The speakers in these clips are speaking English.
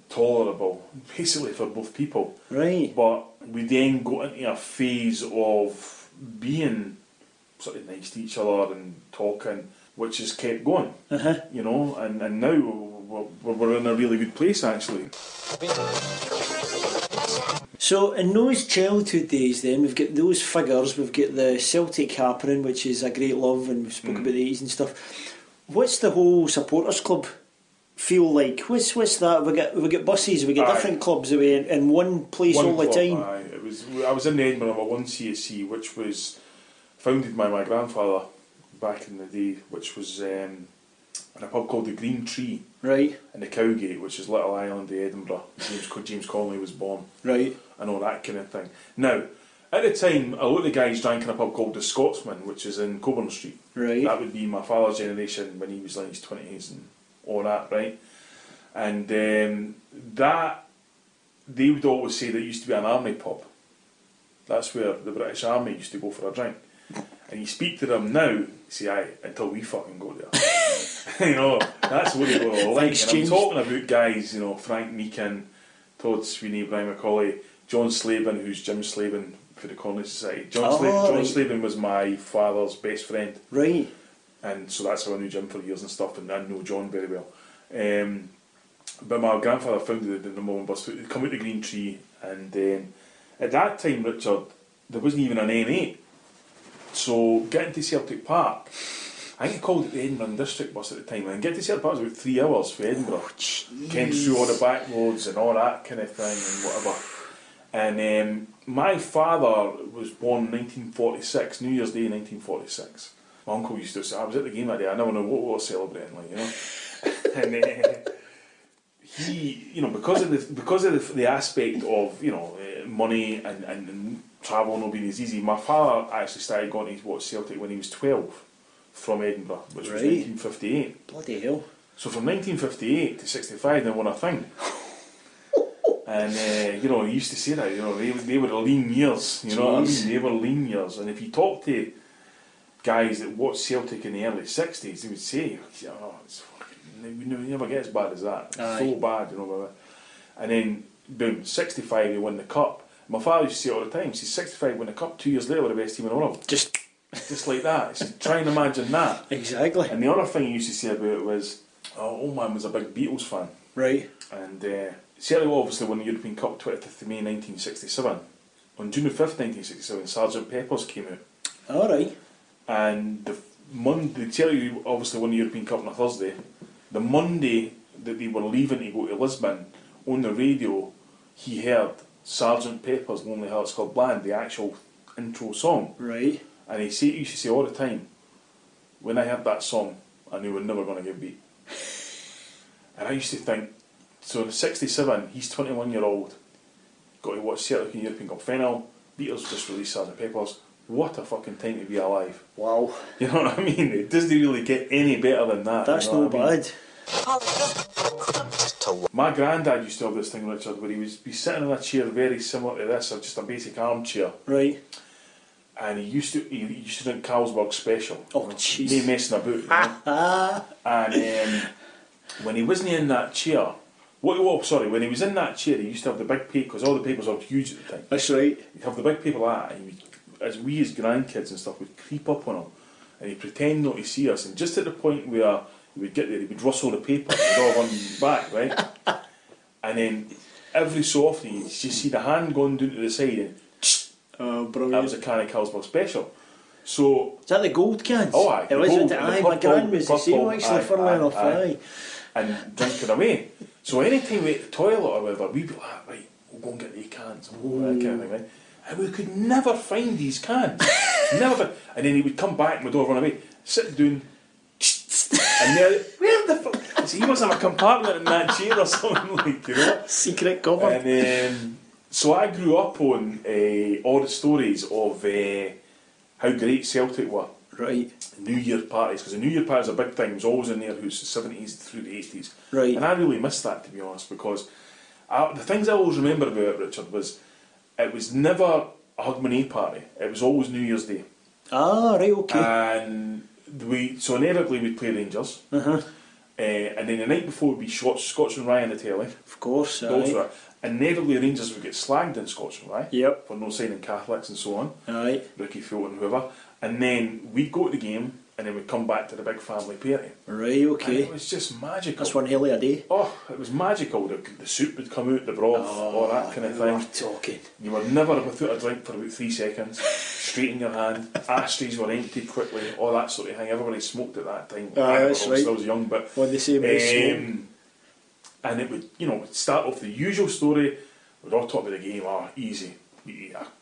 tolerable, basically, for both people. Right. But we then got into a phase of being sort of nice to each other and talking, which has kept going. And now we're in a really good place, actually. So in those childhood days then, we've got those figures, we've got the Celtic happening, which is a great love, and we spoke about the 80s and stuff. What's the whole supporters club feel like? What's that? We get buses, we get different clubs away in one place all the time. I was in Edinburgh about one C.S.C, which was founded by my grandfather back in the day, which was in a pub called the Green Tree, right, in the Cowgate, which is Little Island in Edinburgh. James Connolly was born, right, and all that kind of thing. Now, at the time, a lot of the guys drank in a pub called the Scotsman, which is in Coburn Street. Right. That would be my father's generation when he was in his 20s and all that, right? And that, they would always say there used to be an army pub. That's where the British Army used to go for a drink. And you speak to them now, say, aye, until we fucking go there. That's what they were like. And I'm talking about guys, Frank Meekin, Todd Sweeney, Brian McCauley, John Slavin, who's Jim Slavin for the Colony Society. John Slavin was my father's best friend. Right. And so that's how I knew Jim for years and stuff, and I know John very well. But my grandfather founded the number one bus. They'd come out the Green Tree, and at that time, Richard, there wasn't even an M8. So getting to Celtic Park, I think they called it the Edinburgh District bus at the time, and getting to Celtic Park was about 3 hours for Edinburgh. Came through all the back roads and all that kind of thing and whatever. And my father was born in 1946, New Year's Day 1946. My uncle used to say, I was at the game that day, I never know what we were celebrating, And he, because of the aspect of, money and travel not being as easy, my father actually started going to watch Celtic when he was 12 from Edinburgh, which was 1958. Bloody hell. So from 1958 to 65 they won a thing. And he used to say that, they were lean years, you know what I mean? They were lean years. And if you talk to guys that watched Celtic in the early 60s, they would say, we never get as bad as that. It's so bad, And then, boom, 65 they win the cup. My father used to say it all the time, he says 65 win the cup, 2 years later we're the best team in the world. Just like that. He said, try and imagine that. Exactly. And the other thing he used to say about it was, old man was a big Beatles fan. Right. And certainly obviously won the European Cup 25th of May 1967. On June the 5th 1967, Sgt. Pepper's came out. Alright. And the Celtic obviously won the European Cup on a Thursday. The Monday that they were leaving to go to Lisbon, on the radio he heard Sgt. Pepper's Lonely Hearts Club Band, the actual intro song. Right. And he used to say all the time, when I heard that song, I knew we were never going to get beat. And I used to think, so in 67, he's 21-year-old, got to watch Celtic in the European Cup final, Beatles just released Sgt. Pepper's. What a fucking time to be alive. Wow. You know what I mean? It doesn't really get any better than that. That's no bad. My granddad used to have this thing, Richard, where he would be sitting in a chair very similar to this, or just a basic armchair. Right. And he used to drink Carlsberg Special. Oh, jeez. No messing about. And when he wasn't in that chair, when he was in that chair, he used to have the big paper, because all the papers were huge at the time. That's right. He'd have the big paper like that, and he would, as grandkids and stuff, would creep up on him, and he'd pretend not to see us, and just at the point where he would get there, he would rustle the paper, and we'd all run back, right? And then every so often you'd just see the hand going down to the side, and brilliant. That was a can of Carlsberg Special. So is that the gold cans? Oh, aye. It wasn't it? Aye, my gran was the same actually, funnily enough. Aye. And drinking away. So any time we went to the toilet or whatever, we'd be like, right, we'll go and get the cans, that kind of thing, right? And we could never find these cans. Never. And then he would come back and we'd all run away, sit down, and there, where the fuck? So he must have a compartment in that chair or something, like, secret cupboard. And so I grew up on all the stories of how great Celtic were. Right. New Year parties, because the New Year parties are a big thing. It was always in their house, the 70s through the 80s. Right. And I really missed that, to be honest, because the things I always remember about it, Richard, was it was never a Hogmanay party. It was always New Year's Day. Ah, right, okay. And so inevitably we'd play Rangers. And then the night before would be Scotch and Rye on the telly. Of course, Those aye. were, and inevitably Rangers would get slagged in Scotch and Rye. Yep. For no signing Catholics and so on. Aye. Ricky Fulton, whoever. And then we'd go to the game, and then we'd come back to the big family party. Right, And okay. it was just magical. That's one hell of a day. Oh, it was magical. The soup would come out, the broth, all that kind of thing. We're talking. You were never without a drink for about 3 seconds. Straight in your hand. Ashtrays were emptied quickly. All that sort of thing. Everybody smoked at that time. That's right. I was young, but What they say about smoke. and it would, start off the usual story. We'd all talk about the game. Oh, easy.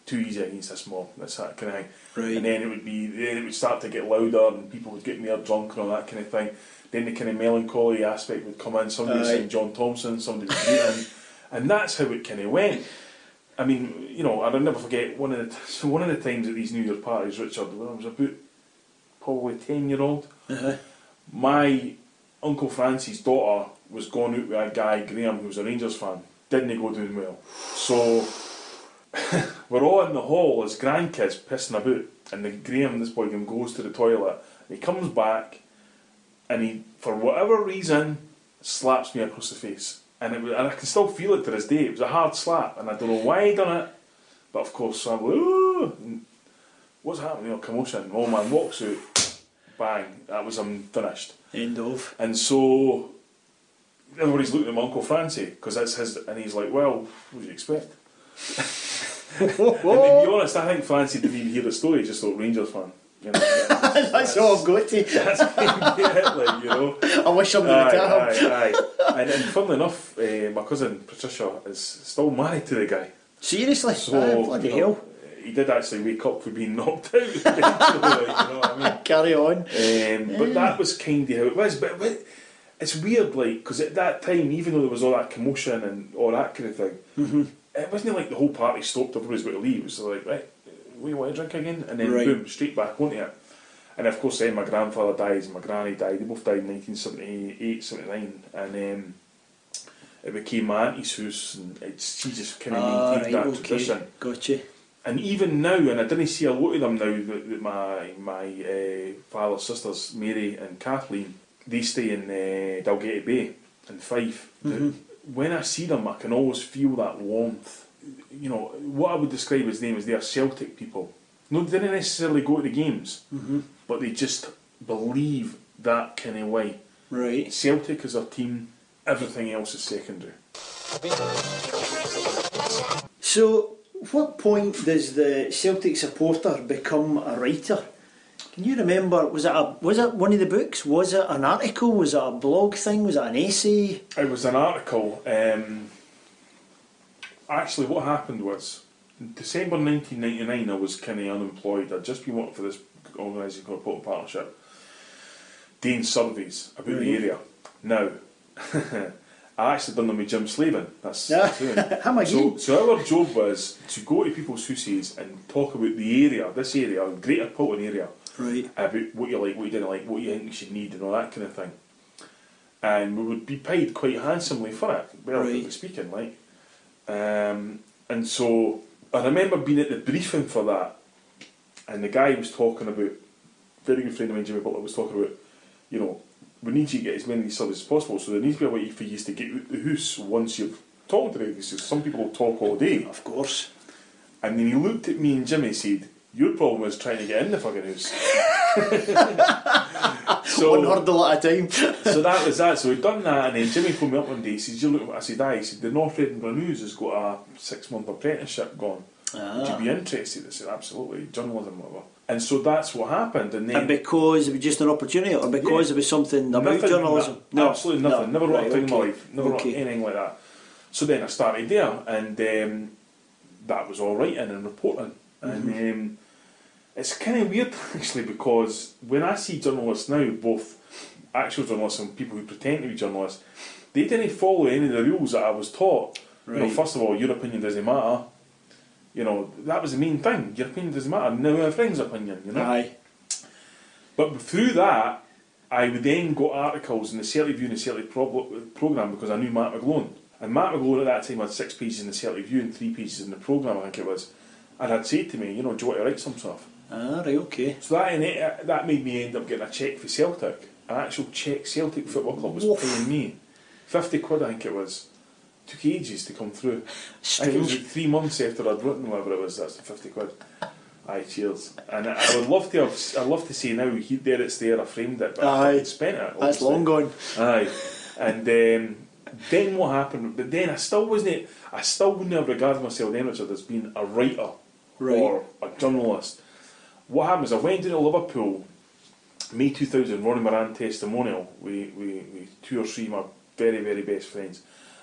Too easy against this mob. That's that kind of thing. Right. And then it would start to get louder, and people would get more drunk and all that kind of thing. Then the kind of melancholy aspect would come in. Somebody would sing John Thompson, somebody would beat him, and that's how it kind of went. I mean, I'll never forget one of the times at these New Year's parties, Richard, when I was about probably 10-year-old, my Uncle Francis' daughter was going out with a guy, Graham, who was a Rangers fan. Didn't go doing well. So we're all in the hall as grandkids pissing about, and Graham, this boy, goes to the toilet, and he comes back, and he, for whatever reason, slaps me across the face. And I can still feel it to this day. It was a hard slap, and I don't know why he done it, but of course I'm like, ooh, what's happening? Commotion. Old man walks out, bang. That was him finished. End of. And so everybody's looking at my Uncle Francie because that's his, and he's like, well, what do you expect? And to be honest, I think Francie didn't even hear the story. He just thought Rangers fan. That's all I've got to. That's it, I wish somebody would tell him. Aye. And funnily enough, my cousin Patricia is still married to the guy. Seriously? So, Bloody hell. He did actually wake up for being knocked out. Eventually, you know what I mean? Carry on. But that was kind of how it was. But it's weird, like, because at that time, even though there was all that commotion and all that kind of thing, it wasn't like the whole party stopped, everybody's got to leave. It was like, right, we want to drink again? And then boom, straight back onto it. And of course then my grandfather dies and my granny died. They both died in 1978, 79. And it became my auntie's house, and she just kind of maintained that tradition. Gotcha. And even now, and I didn't see a lot of them now, that my father's sisters, Mary and Kathleen, they stay in Dalgety Bay in Fife. When I see them, I can always feel that warmth. You know, what I would describe as them is they are Celtic people. No, they didn't necessarily go to the games, but they just believe that kind of way. Right. Celtic is our team, everything else is secondary. So, what point does the Celtic supporter become a writer? Can you remember, was it one of the books? Was it an article? Was it a blog thing? Was it an essay? It was an article. Actually, what happened was, in December 1999, I was kind of unemployed. I'd just been working for this organisation called Portal Partnership, doing surveys about the area. Now, I actually done them with Jim Slavin. That's so our job was to go to people's houses and talk about the area, this area, Greater Portland area, about what you like, what you didn't like, what you think you should need, and all that kind of thing. And we would be paid quite handsomely for it, relatively speaking, like. And so I remember being at the briefing for that, and the guy was talking about, very good friend of mine, Jimmy Butler, was talking about, you know, we need you to get as many of these surveys as possible, so there needs to be a way for you to get out the house once you've talked to them, because some people will talk all day. Of course. And then he looked at me and Jimmy and said, your problem is trying to get in the fucking house. So, one hurdle at a time. So that was that. So we'd done that, and then Jimmy phoned me up one day. He says, "You look at what I said. He said, the North Edinburgh News has got a 6-month apprenticeship going. Would you be interested?" I said, "Absolutely, journalism, whatever." And so that's what happened. And then because it was just an opportunity, or because it was something about journalism? No, absolutely nothing. Never wrote a thing in my life. Never wrote anything like that. So then I started there, and that was all writing and reporting. And it's kind of weird actually, because when I see journalists now, both actual journalists and people who pretend to be journalists, they didn't follow any of the rules that I was taught. You know, first of all, your opinion doesn't matter. You know, that was the main thing. Your opinion doesn't matter. Now a friend's opinion, you know. Aye. But through that, I would then got articles in the Celtic View and the Celtic programme, because I knew Matt McGlone. And Matt McGlone at that time had 6 pages in the Celtic View and 3 pages in the programme, I think it was. And had said to me, you know, do you want to write some stuff? Ah, right, okay. So that made me end up getting a cheque for Celtic. an actual Czech Celtic football club was Woof. paying me £50, I think it was. Took ages to come through. I think it was Strange. like 3 months after I'd written whatever it was. That's the £50. Aye, cheers. And I would love to have. I'd love to say now, there it's there. I framed it, but I Aye. fucking spent it. That's obviously. long gone. Aye, and then what happened? But then I still wasn't. I still wouldn't have regarded myself then, Richard, as being a writer Right. or a journalist. What happened is I went down to Liverpool, May 2000, Ronnie Moran testimonial. We 2 or 3 of my very, very best friends,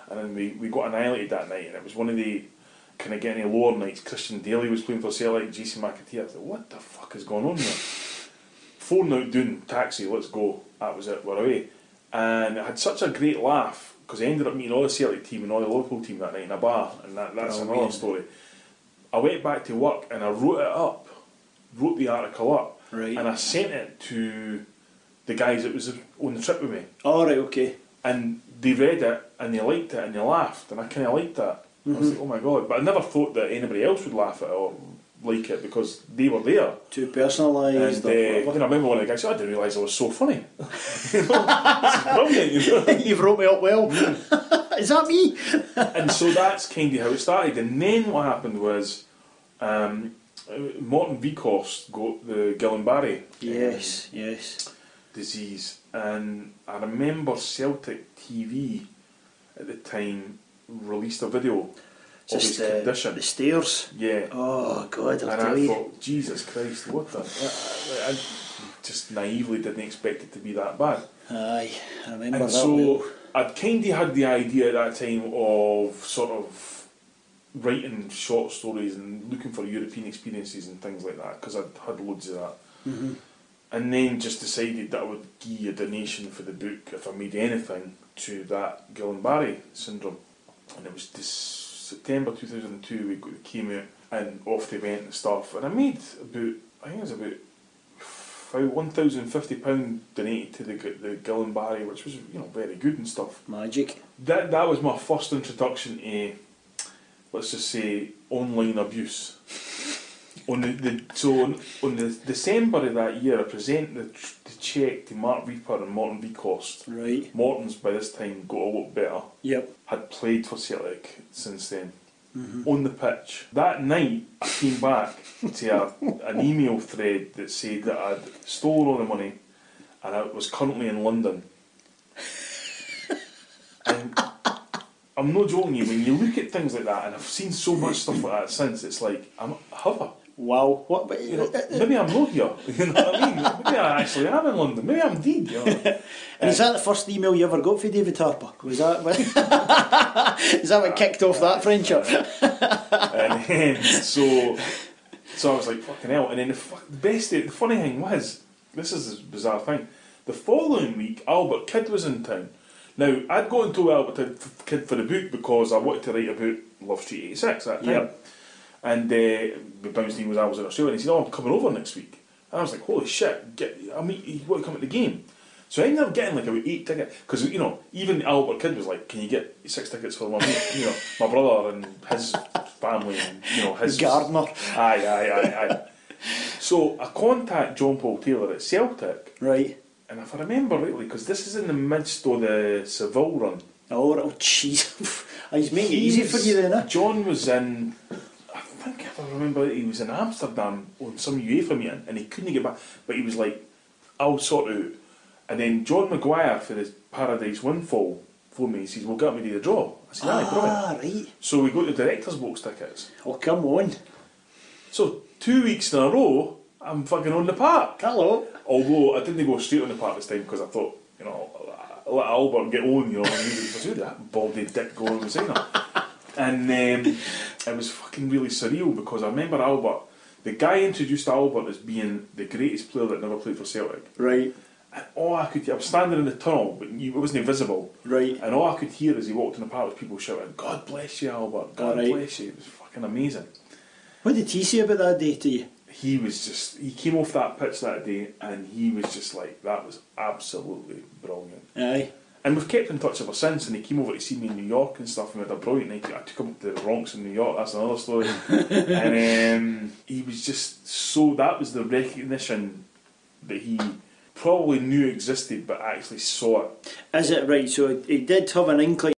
and then we got annihilated that night, and it was one of the kind of getting lower nights. Christian Daly was playing for Celtic, JC McAtee. I thought, what the fuck is going on here? 4 out doing taxi, let's go. That was it, we're away. And I had such a great laugh because I ended up meeting all the Celtic team and all the Liverpool team that night in a bar, and that's another story. I went back to work and I wrote the article up, Right. and I sent it to the guys that was on the trip with me, All right, okay. and they read it and they liked it and they laughed, and I kind of liked that. I was like, oh my god, but I never thought that anybody else would laugh at it or like it because they were there. Too personalised. And I remember one of the guys said, I didn't realise I was so funny. You know, it's brilliant, you know. You've wrote me up well. Is that me? And so that's kind of how it started. And then what happened was Morton Vicost got the Guillain-Barré Yes. disease, and I remember Celtic TV at the time released a video of his condition. The stairs. Yeah. Oh God, I'll And tell I you. thought, Jesus Christ, what the... I just naively didn't expect it to be that bad. Aye, I remember And that. so well. I'd kind of had the idea at that time of sort of writing short stories and looking for European experiences and things like that, because I'd had loads of that. Mm-hmm. And then just decided that I would give a donation for the book if I made anything to that Guillain-Barré syndrome. And it was September 2002 we came out and off they went and stuff. And I made about, I think it was about £1,050 donated to the Guillain-Barré, which was, you know, very good and stuff. Magic. That was my first introduction to, let's just say, online abuse. On the December of that year, I presented the cheque to Mark Reaper and Morton Vicost. Right. Morton's by this time got a lot better. Yep. Had played for Celtic since then. Mm-hmm. On the pitch. That night, I came back to an email thread that said that I'd stolen all the money and I was currently in London. And I'm not joking you, when you look at things like that, and I've seen so much stuff like that since, it's like, have I? Wow. What? But, You know, maybe I'm not here. You know what I mean? Maybe I actually am in London. Maybe I'm dead. You know? And is that the first email you ever got for David Harper? Was that? Is that what kicked off that friendship? And then, so I was like, fucking hell. And then the funny thing was, this is a bizarre thing, the following week, Albert Kidd was in town. Now, I'd gone to Albert Kidd for the book because I wanted to write about Love Street 86 at that time. Yep. And the bounce was I was in Australia, and he said, oh, I'm coming over next week. And I was like, holy shit, you want to come at the game? So I ended up getting like about 8 tickets, because, you know, even Albert Kidd was like, can you get 6 tickets for my mate, you know, my brother and his family and, you know, his... Gardener. Aye. So I contact John Paul Taylor at Celtic, Right. and if I remember rightly, because this is in the midst of the Seville run. Oh jeez. He's making it easy for you then, eh? John was in... I think if I remember, he was in Amsterdam on some UEFA meeting and he couldn't get back, but he was like, I'll sort it out. And then John Maguire for the Paradise Windfall phoned me, he says, well, get me to the draw. I said, aye, brilliant. Right. So we got the director's box tickets. Oh, come on. So 2 weeks in a row, I'm fucking on the park. Hello. Although I didn't go straight on the park this time because I thought, you know, let Albert get on, you know, and he was that baldy dick going on the And it was fucking really surreal because I remember Albert, the guy introduced Albert as being the greatest player that never played for Celtic. Right. And all I could hear, I was standing in the tunnel, but it wasn't visible. Right. And all I could hear as he walked in the park was people shouting, God bless you, Albert, God bless you. It was fucking amazing. What did he say about that day to you? He came off that pitch that day and he was just like, that was absolutely brilliant. Aye. And we've kept in touch ever since, and he came over to see me in New York and stuff, and we had a brilliant night. I took him to the Bronx in New York, that's another story. And he was just so, that was the recognition that he probably knew existed but actually saw it. Is it right? So he did have an inkling.